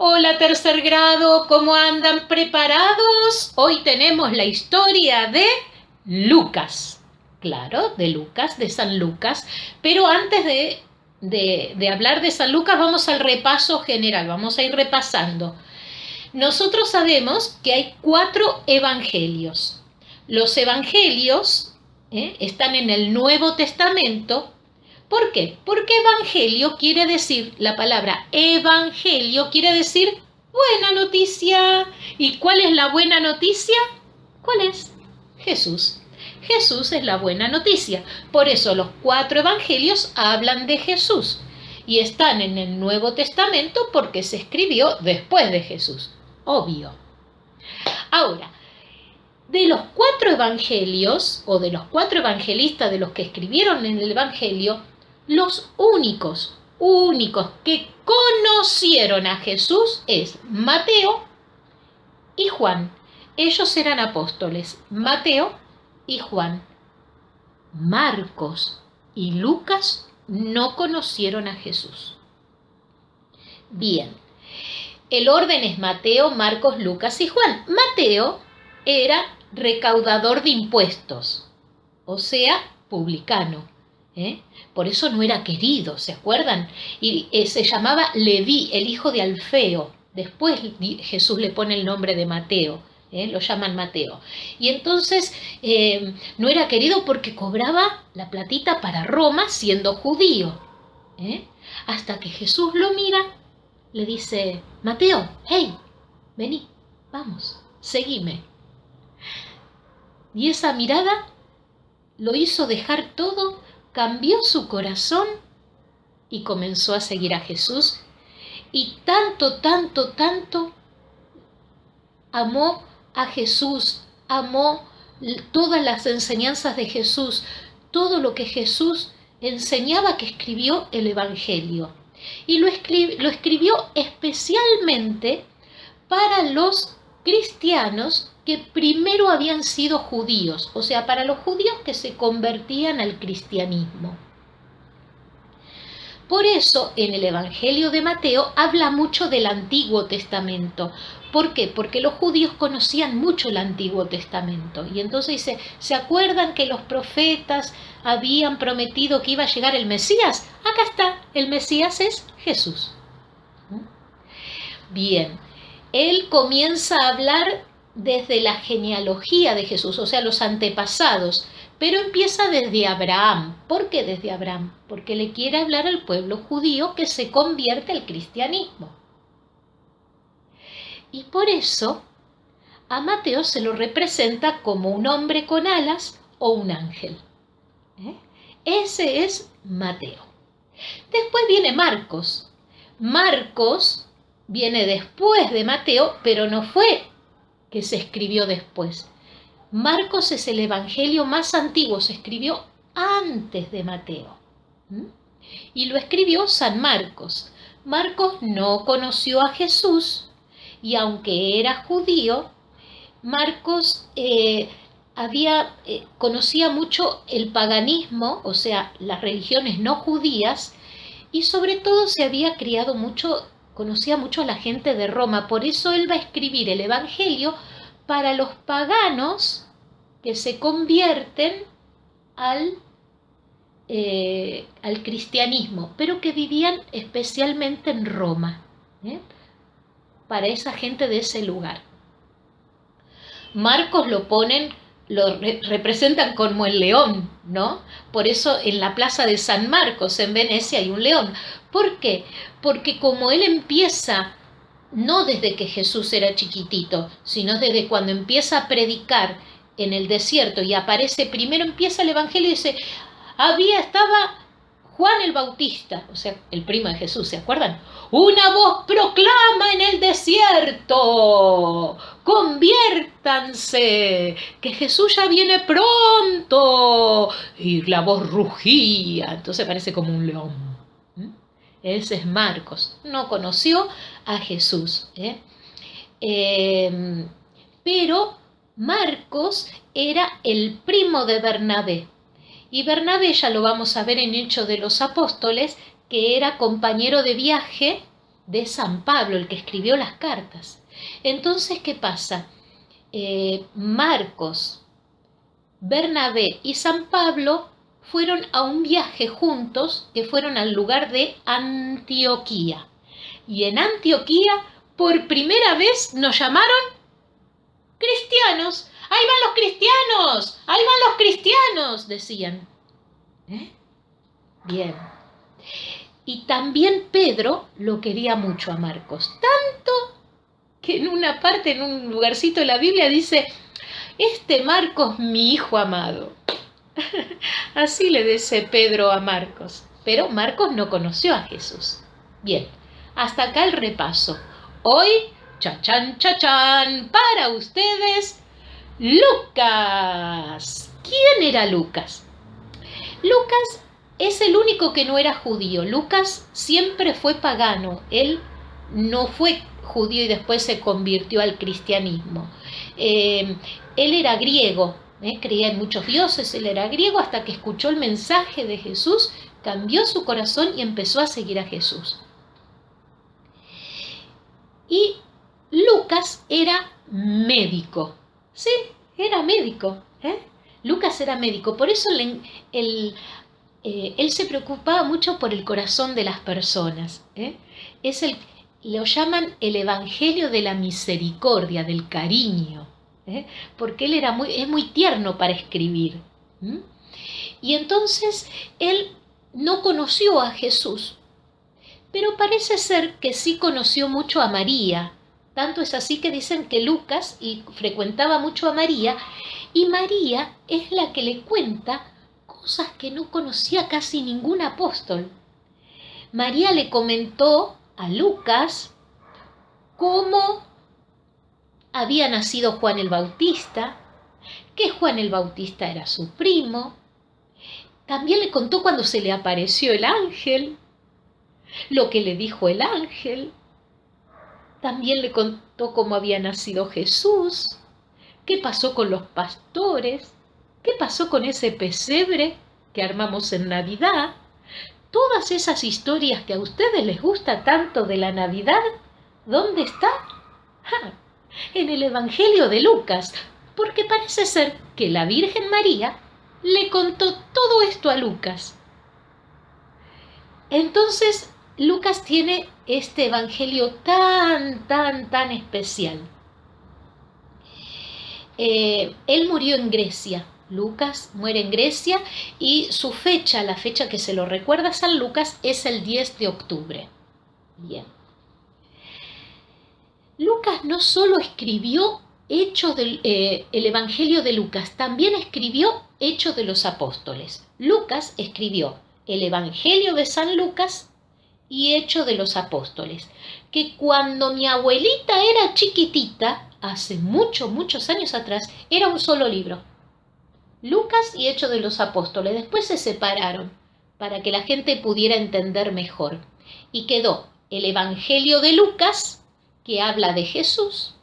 Hola tercer grado, ¿cómo andan? ¿Preparados? Hoy tenemos la historia de Lucas. Claro, de Lucas, de San Lucas. Pero antes de hablar de San Lucas vamos al repaso general, vamos a ir repasando. Nosotros sabemos que hay 4 evangelios. Los evangelios están en el Nuevo Testamento. ¿Por qué? Porque evangelio quiere decir, la palabra evangelio quiere decir buena noticia. ¿Y cuál es la buena noticia? ¿Cuál es? Jesús. Jesús es la buena noticia. Por eso los 4 evangelios hablan de Jesús. Y están en el Nuevo Testamento porque se escribió después de Jesús. Obvio. Ahora, de los 4 evangelios, o de los 4 evangelistas de los que escribieron en el evangelio, los únicos que conocieron a Jesús es Mateo y Juan. Ellos eran apóstoles, Mateo y Juan. Marcos y Lucas no conocieron a Jesús. Bien, el orden es Mateo, Marcos, Lucas y Juan. Mateo era recaudador de impuestos, o sea, publicano. Por eso no era querido, ¿se acuerdan? Y se llamaba Leví, el hijo de Alfeo. Después Jesús le pone el nombre de Mateo, lo llaman Mateo. Y entonces no era querido porque cobraba la platita para Roma siendo judío. Hasta que Jesús lo mira, le dice: Mateo, hey, vení, vamos, seguime. Y esa mirada lo hizo dejar todo, cambió su corazón y comenzó a seguir a Jesús. Y tanto amó a Jesús, amó todas las enseñanzas de Jesús, todo lo que Jesús enseñaba, que escribió el Evangelio. Y lo escribió especialmente para los cristianos que primero habían sido judíos, o sea, para los judíos que se convertían al cristianismo. Por eso en el Evangelio de Mateo habla mucho del Antiguo Testamento. ¿Por qué? Porque los judíos conocían mucho el Antiguo Testamento. Y entonces dice: ¿se acuerdan que los profetas habían prometido que iba a llegar el Mesías? Acá está, el Mesías es Jesús. Bien, él comienza a hablar desde la genealogía de Jesús, o sea, los antepasados, pero empieza desde Abraham. ¿Por qué desde Abraham? Porque le quiere hablar al pueblo judío que se convierte al cristianismo. Y por eso a Mateo se lo representa como un hombre con alas o un ángel. Ese es Mateo. Después viene Marcos. Marcos viene después de Mateo, pero no fue que se escribió después. Marcos es el evangelio más antiguo, se escribió antes de Mateo. Y lo escribió San Marcos. Marcos no conoció a Jesús y aunque era judío, Marcos conocía mucho el paganismo, o sea, las religiones no judías, y sobre todo se había criado mucho, conocía mucho a la gente de Roma. Por eso él va a escribir el evangelio para los paganos que se convierten al cristianismo, pero que vivían especialmente en Roma, para esa gente de ese lugar. Marcos lo representan como el león, ¿no? Por eso en la plaza de San Marcos en Venecia hay un león. ¿Por qué? Porque como él empieza, no desde que Jesús era chiquitito, sino desde cuando empieza a predicar en el desierto y aparece, primero empieza el evangelio y dice: estaba Juan el Bautista, o sea, el primo de Jesús, ¿se acuerdan? Una voz proclama en el desierto: conviértanse, que Jesús ya viene pronto. Y la voz rugía, entonces parece como un león. Ese es Marcos, no conoció a Jesús. Pero Marcos era el primo de Bernabé. Y Bernabé, ya lo vamos a ver en Hechos de los Apóstoles, que era compañero de viaje de San Pablo, el que escribió las cartas. Entonces, ¿qué pasa? Marcos, Bernabé y San Pablo fueron a un viaje juntos, que fueron al lugar de Antioquía. Y en Antioquía, por primera vez, nos llamaron cristianos. ¡Ahí van los cristianos! ¡Ahí van los cristianos!, decían. Bien. Y también Pedro lo quería mucho a Marcos, tanto que en una parte, en un lugarcito de la Biblia dice: este Marcos, mi hijo amado. Así le dice Pedro a Marcos. Pero Marcos no conoció a Jesús. Bien, hasta acá el repaso. Hoy, chachán, chachán, para ustedes, Lucas. ¿Quién era Lucas? Lucas es el único que no era judío. Lucas siempre fue pagano. Él no fue judío y después se convirtió al cristianismo. Él era griego, creía en muchos dioses, él era griego hasta que escuchó el mensaje de Jesús, cambió su corazón y empezó a seguir a Jesús. Y Lucas era médico, sí, era médico. Lucas era médico, por eso él se preocupaba mucho por el corazón de las personas. Lo llaman el Evangelio de la misericordia, del cariño, porque él es muy tierno para escribir. Y entonces él no conoció a Jesús, pero parece ser que sí conoció mucho a María. Tanto es así que dicen que Lucas frecuentaba mucho a María, y María es la que le cuenta cosas que no conocía casi ningún apóstol. María le comentó a Lucas cómo había nacido Juan el Bautista, que Juan el Bautista era su primo. También le contó cuando se le apareció el ángel, lo que le dijo el ángel. También le contó cómo había nacido Jesús, qué pasó con los pastores, qué pasó con ese pesebre que armamos en Navidad. Todas esas historias que a ustedes les gusta tanto de la Navidad, ¿dónde está? En el Evangelio de Lucas, porque parece ser que la Virgen María le contó todo esto a Lucas. Entonces, Lucas tiene este Evangelio tan especial. Él murió en Grecia. Lucas muere en Grecia y su fecha, la fecha que se lo recuerda a San Lucas, es el 10 de octubre. Bien. Lucas no solo escribió el Evangelio de Lucas, también escribió Hechos de los Apóstoles. Lucas escribió el Evangelio de San Lucas y Hechos de los Apóstoles, que cuando mi abuelita era chiquitita, hace muchos años atrás, era un solo libro. Lucas y Hechos de los Apóstoles. Después se separaron para que la gente pudiera entender mejor. Y quedó el Evangelio de Lucas, que habla de Jesús,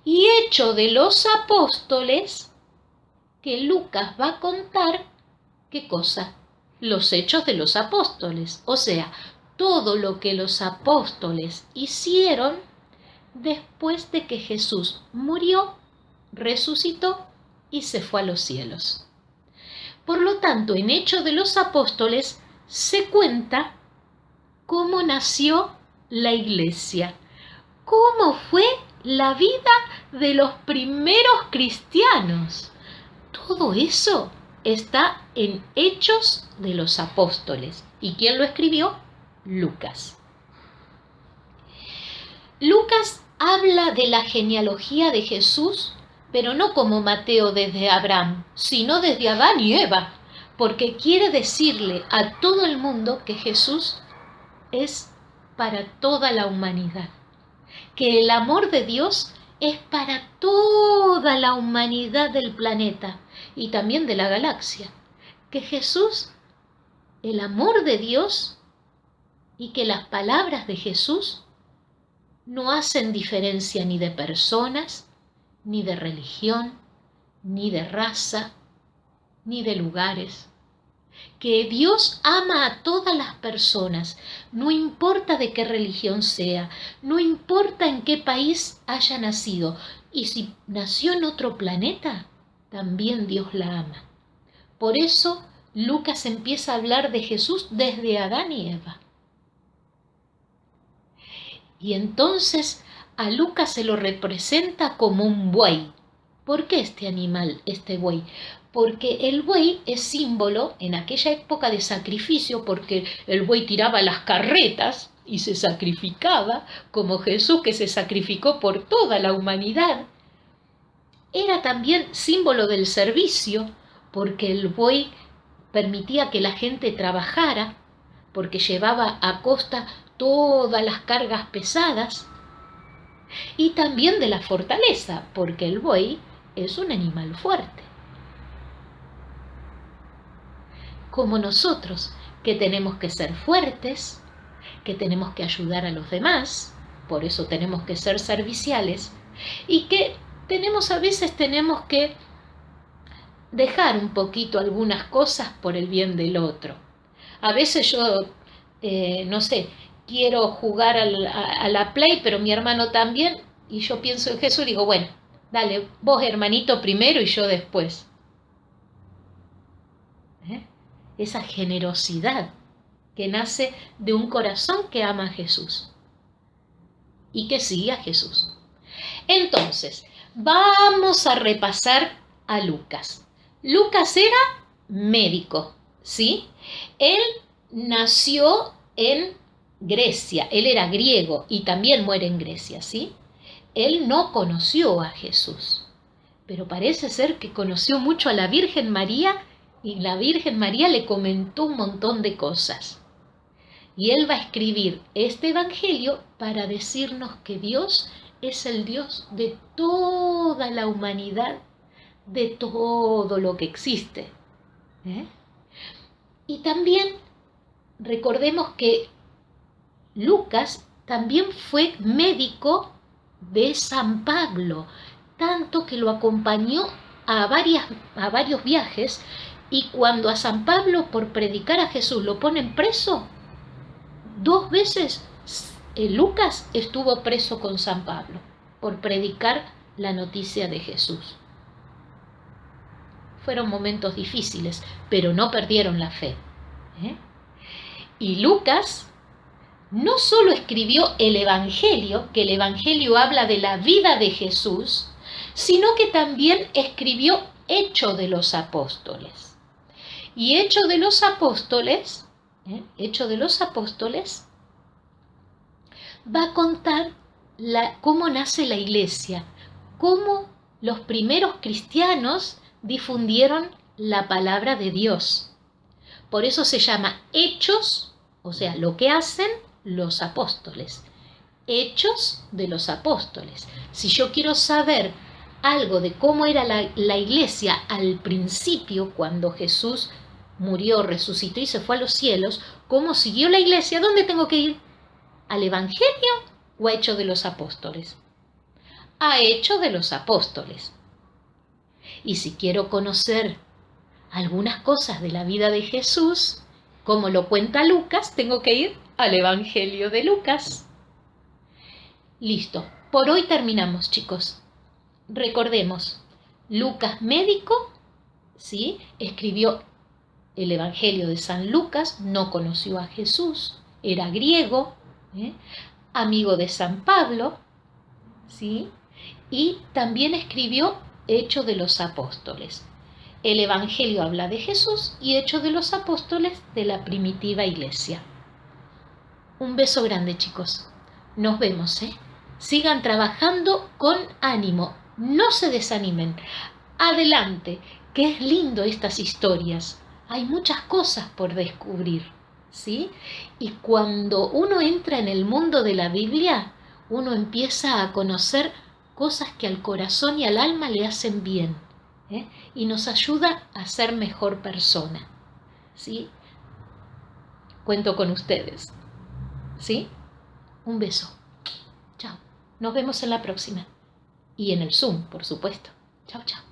y Hechos de los Apóstoles, que Lucas va a contar, ¿qué cosa? Los hechos de los apóstoles. O sea, todo lo que los apóstoles hicieron después de que Jesús murió, resucitó y se fue a los cielos. Por lo tanto, en Hechos de los Apóstoles se cuenta cómo nació la iglesia, cómo fue la vida de los primeros cristianos. Todo eso está en Hechos de los Apóstoles. ¿Y quién lo escribió? Lucas. Lucas habla de la genealogía de Jesús, pero no como Mateo desde Abraham, sino desde Adán y Eva, porque quiere decirle a todo el mundo que Jesús es para toda la humanidad, que el amor de Dios es para toda la humanidad del planeta y también de la galaxia, que Jesús, el amor de Dios, y que las palabras de Jesús no hacen diferencia ni de personas, ni de religión, ni de raza, ni de lugares. que Dios ama a todas las personas, no importa de qué religión sea, no importa en qué país haya nacido, y si nació en otro planeta, también Dios la ama. Por eso Lucas empieza a hablar de Jesús desde Adán y Eva. Y entonces a Lucas se lo representa como un buey. ¿Por qué este animal, este buey? Porque el buey es símbolo en aquella época de sacrificio, porque el buey tiraba las carretas y se sacrificaba, como Jesús que se sacrificó por toda la humanidad. Era también símbolo del servicio, porque el buey permitía que la gente trabajara, porque llevaba a costa todas las cargas pesadas, y también de la fortaleza, porque el buey es un animal fuerte. Como nosotros, que tenemos que ser fuertes, que tenemos que ayudar a los demás, por eso tenemos que ser serviciales, y que a veces tenemos que dejar un poquito algunas cosas por el bien del otro. A veces yo, no sé, quiero jugar a la Play, pero mi hermano también, y yo pienso en Jesús y digo, bueno, dale, vos hermanito primero y yo después. Esa generosidad que nace de un corazón que ama a Jesús y que sigue a Jesús. Entonces, vamos a repasar a Lucas. Lucas era médico, ¿sí? Él nació en Grecia, él era griego y también muere en Grecia, ¿sí? Él no conoció a Jesús, pero parece ser que conoció mucho a la Virgen María y la Virgen María le comentó un montón de cosas. Y él va a escribir este evangelio para decirnos que Dios es el Dios de toda la humanidad, de todo lo que existe. Y también recordemos que Lucas también fue médico de San Pablo, tanto que lo acompañó a varios viajes, y cuando a San Pablo por predicar a Jesús lo ponen preso, 2 veces Lucas estuvo preso con San Pablo por predicar la noticia de Jesús. Fueron momentos difíciles, pero no perdieron la fe. Y Lucas no solo escribió el Evangelio, que el Evangelio habla de la vida de Jesús, sino que también escribió Hechos de los Apóstoles. Y Hechos de los Apóstoles va a contar cómo nace la iglesia, cómo los primeros cristianos difundieron la palabra de Dios. Por eso se llama Hechos, o sea, lo que hacen los apóstoles. Hechos de los Apóstoles. Si yo quiero saber algo de cómo era la iglesia al principio, cuando Jesús murió, resucitó y se fue a los cielos, cómo siguió la iglesia, ¿dónde tengo que ir? ¿Al Evangelio o a Hechos de los Apóstoles? A Hechos de los Apóstoles. Y si quiero conocer algunas cosas de la vida de Jesús, como lo cuenta Lucas, tengo que ir al Evangelio de Lucas. Listo, por hoy terminamos, chicos. Recordemos, Lucas médico, ¿sí? Escribió el Evangelio de San Lucas, no conoció a Jesús, era griego, amigo de San Pablo, ¿sí? Y también escribió Hechos de los Apóstoles. El Evangelio habla de Jesús y Hechos de los Apóstoles de la primitiva iglesia. Un beso grande, chicos. Nos vemos, Sigan trabajando con ánimo. No se desanimen. Adelante, que es lindo estas historias. Hay muchas cosas por descubrir, ¿sí? Y cuando uno entra en el mundo de la Biblia, uno empieza a conocer cosas que al corazón y al alma le hacen bien, y nos ayuda a ser mejor persona, ¿sí? Cuento con ustedes, ¿sí? Un beso. Chao. Nos vemos en la próxima. Y en el Zoom, por supuesto. Chao, chao.